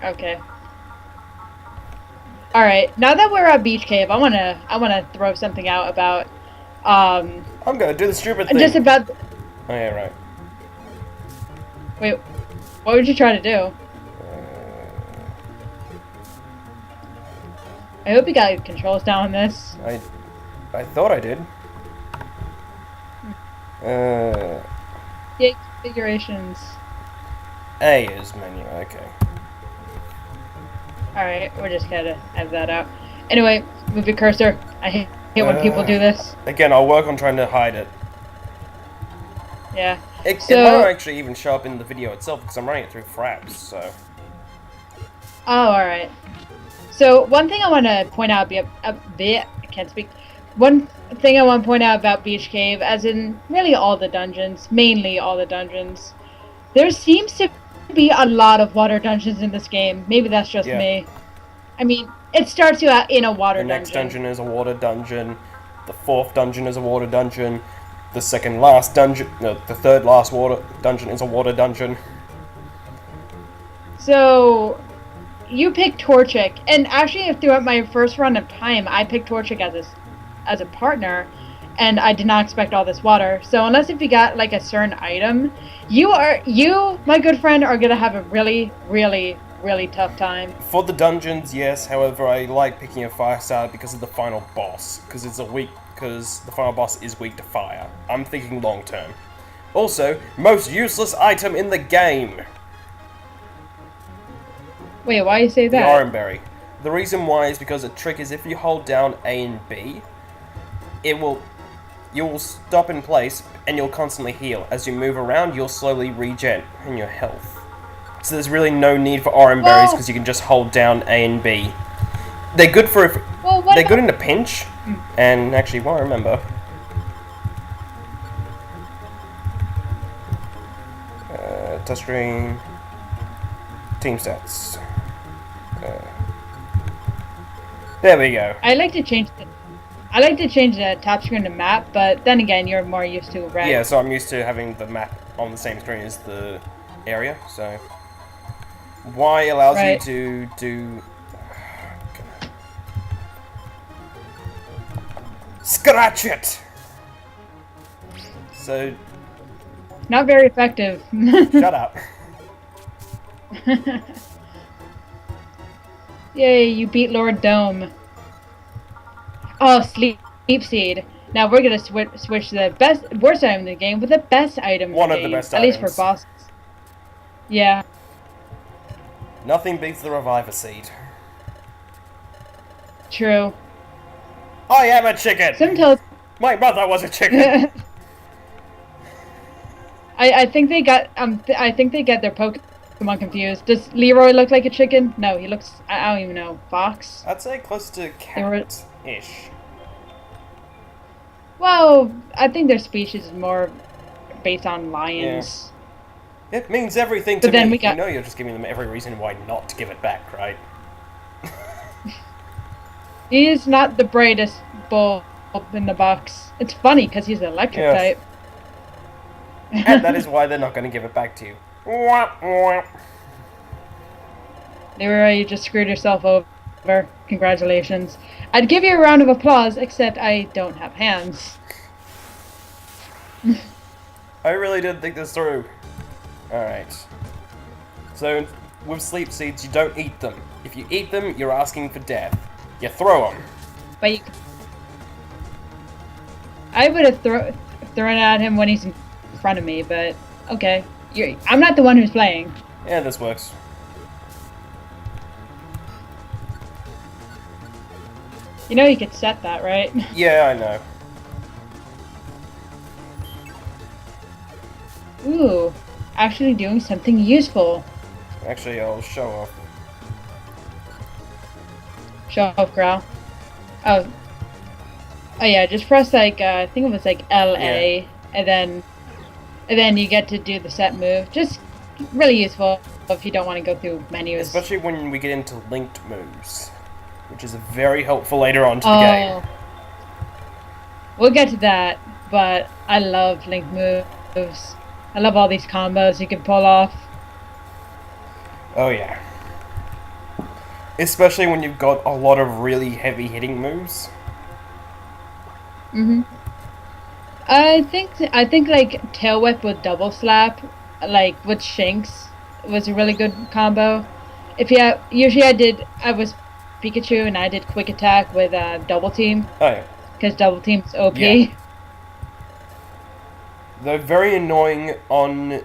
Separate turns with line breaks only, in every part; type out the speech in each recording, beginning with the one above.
Okay. All right. Now that we're at Beach Cave, I wanna throw something out about um
I'm gonna do the stupid thing.
just about.
Oh yeah, right.
Wait, what would you try to do? I hope you got controls down on this.
I thought I did. Uh,
Yeah, configurations.
A is menu. Okay.
All right, we're just gonna edit that out. Anyway, move your cursor. I hate when people
Uh,
do this.
Again, I'll work on trying to hide it.
Yeah.
It might not
So,
actually even show up in the video itself because I'm running it through Fraps. So.
oh, all right. So one thing I want to point out, a bit, I can't speak. One thing I want to point out about Beach Cave, as in really all the dungeons, mainly all the dungeons, there seems to be a lot of water dungeons in this game. Maybe that's just
Yeah.
me. I mean, it starts you out in a
The
water
next
dungeon.
dungeon is a water dungeon. The fourth dungeon is a water dungeon. The second last dungeon, no, the third last water dungeon is a water dungeon.
So you picked Torchic, and actually throughout my first run of time, I picked Torchic as a partner, and I did not expect all this water. So unless if you got like a certain item, you, my good friend, are gonna have a really, really, really tough time.
For the dungeons, yes. However, I like picking a fire starter because of the final boss, because the final boss is weak to fire. I'm thinking long term. Also, most useless item in the game.
Wait, why you say
The
that?
Orange Berry. The reason why is because the trick is if you hold down A and B, it will you will stop in place and you'll constantly heal. As you move around, you'll slowly regen in your health. So there's really no need for orange berries
Well,
because you can just hold down A and B. They're good for if
well, what
they're good
about?
in a pinch. And actually, what I remember, touchscreen, team stats. Uh, there we go.
I like to change the top screen to map, but then again, you're more used to
Yeah,
red.
so I'm used to having the map on the same screen as the area. So Y allows you
Right.
to do scratch it. So
Not very effective.
shut up.
Yay, you beat Lord Dome. Oh, Sleep Seed. Now we're gonna switch the worst item in the game with the best item in the
One of the
game,
best
at least for
items.
bosses. Yeah,
Nothing beats the reviver seed.
true.
I am a chicken.
Some tells.
My mother was a chicken.
I I think they got I think they get their Pokemon confused. Does Leroy look like a chicken? No, he looks. I don't even know. Fox.
I'd say close to
They were.
cat-ish.
Well, I think their species is more based on
Yeah.
lions.
It means everything to
But then
me.
we
You
got.
know you're just giving them every reason why not to give it back, right?
He is not the brightest bulb in the box. It's funny because he's electric
Yes.
type.
And that is why they're not going to give it back to you. Wah, wah.
Leroy, you just screwed yourself over. Congratulations. I'd give you a round of applause, except I don't have hands.
I really did think this through. Alright. So, with sleep seeds, you don't eat them. If you eat them, you're asking for death. You throw them.
But I would have thrown it at him when he's in front of me, but okay. I'm not the one who's playing.
Yeah, this works.
You know you could set that, right?
Yeah, I know.
Ooh, actually doing something useful.
Actually, I'll show off.
Show off, Growl. Oh, oh yeah, just press like I think it was like LA,
Yeah.
and then you get to do the set move. Just really useful if you don't want to go through menus.
Especially when we get into linked moves, which is very helpful later on to the game.
We'll get to that, but I love link moves. I love all these combos you can pull off.
Oh yeah. Especially when you've got a lot of really heavy hitting moves.
Hmm. I think like tail whip with double slap, like with Shinx, was a really good combo. If you usually I was Pikachu and I did quick attack with double team
Oh yeah.
because double team's
Yeah.
OP.
They're very annoying on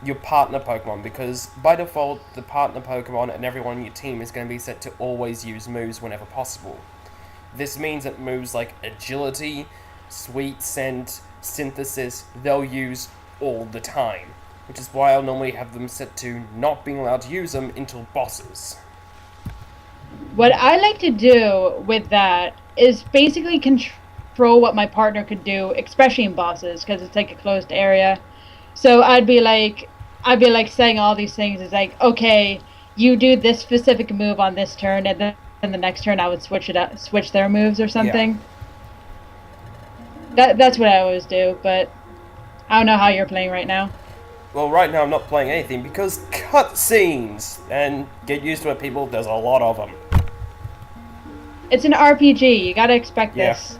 your partner Pokemon because by default the partner Pokemon and everyone on your team is going to be set to always use moves whenever possible. This means that moves like Agility, Sweet Scent, Synthesis, they'll use all the time, which is why I'll normally have them set to not being allowed to use them until bosses.
What I like to do with that is basically control what my partner could do, especially in bosses, because it's like a closed area. So I'd be like saying all these things. It's like, okay, you do this specific move on this turn, and then the next turn I would switch their moves or
Yeah.
something. That's what I always do. But I don't know how you're playing right now.
Well, right now I'm not playing anything because cutscenes! And get used to it, people, there's a lot of them.
It's an RPG. You gotta expect
Yeah.
this.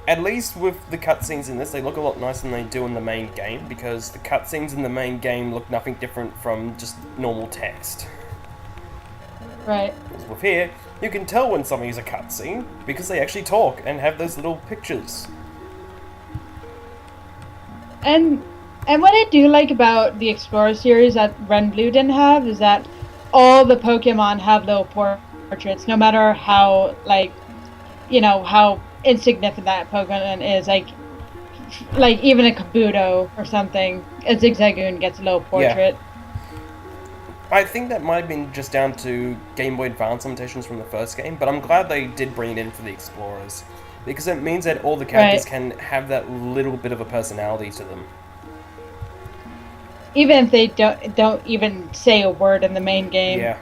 At least with the cutscenes in this, they look a lot nicer than they do in the main game, because the cutscenes in the main game look nothing different from just normal text.
Right.
Whereas with here, you can tell when something's a cutscene, because they actually talk and have those little pictures.
And what I do like about the Explorer series that Red and Blue didn't have is that all the Pokemon have little portraits, no matter how how insignificant that Pokemon is. Like even a Kabuto or something, a Zigzagoon gets a little
Yeah.
portrait.
I think that might have been just down to Game Boy Advance limitations from the first game, but I'm glad they did bring it in for the Explorers. Because it means that all the characters
Right.
can have that little bit of a personality to them.
Even if they don't even say a word in the main game.
Yeah.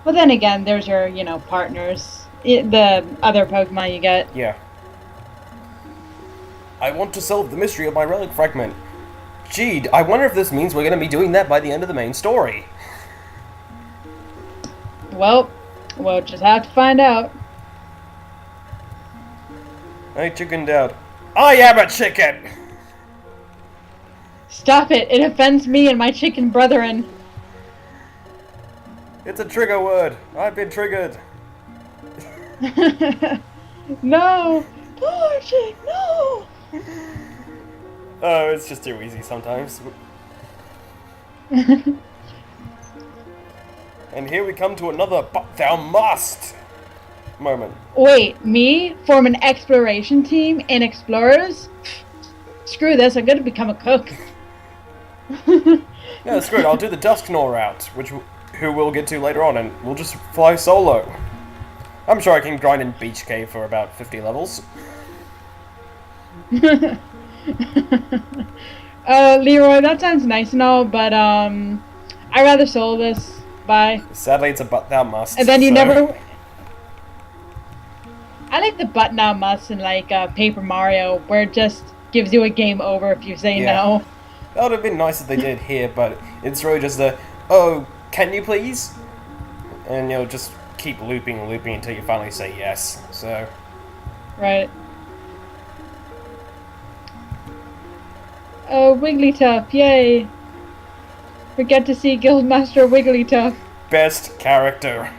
But then again, there's your partners, the other Pokemon you get.
Yeah. I want to solve the mystery of my relic fragment. Gee, I wonder if this means we're going to be doing that by the end of the main story.
Well, we'll just have to find out.
I chickened out. I am a chicken!
Stop it! It offends me and my chicken brethren.
It's a trigger word. I've been triggered.
No! Torchic, no!
Oh, it's just too easy sometimes. And here we come to another "but thou must" moment.
Wait, me? Form an exploration team in Explorers? Screw this, I'm gonna become a cook.
Yeah, screw it, I'll do the Dusknoir route, who we'll get to later on, and we'll just fly solo. I'm sure I can grind in Beach Cave for about 50 levels.
Leroy, that sounds nice and all, but I'd rather solo this. Bye.
Sadly, it's a "but thou must."
And then you
so-
never. I like the button now must in like Paper Mario, where it just gives you a game over if you say
Yeah.
no.
That would have been nice if they did here, but it's really just a, "Oh, can you please?" And you'll just keep looping and looping until you finally say yes. So,
Right. Oh, Wigglytuff, yay! We get to see Guildmaster Wigglytuff.
best character.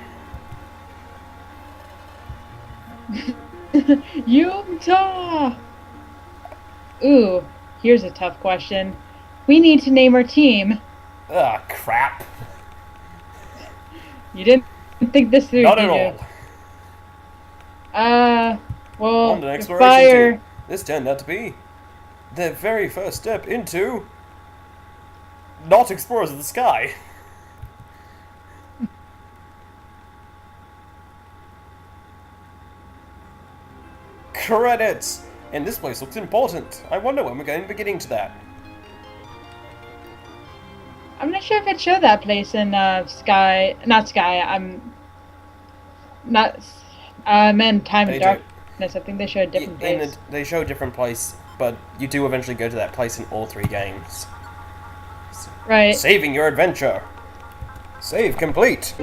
Utah! Ooh, here's a tough question. We need to name our team.
Ah, crap.
You didn't think this through,
Not
did
at
you?
all.
Well,
On the exploration
fire.
team. This turned out to be the very first step into not Explorers of the Sky. Credits! And this place looks important. I wonder when we're going to be getting to that.
I'm not sure if it showed that place in Sky. Not Sky. I'm not. I meant Time
They
and
do.
Darkness. I think they showed a different place.
They show a different place, but you do eventually go to that place in all three games.
Right.
Saving your adventure! Save complete.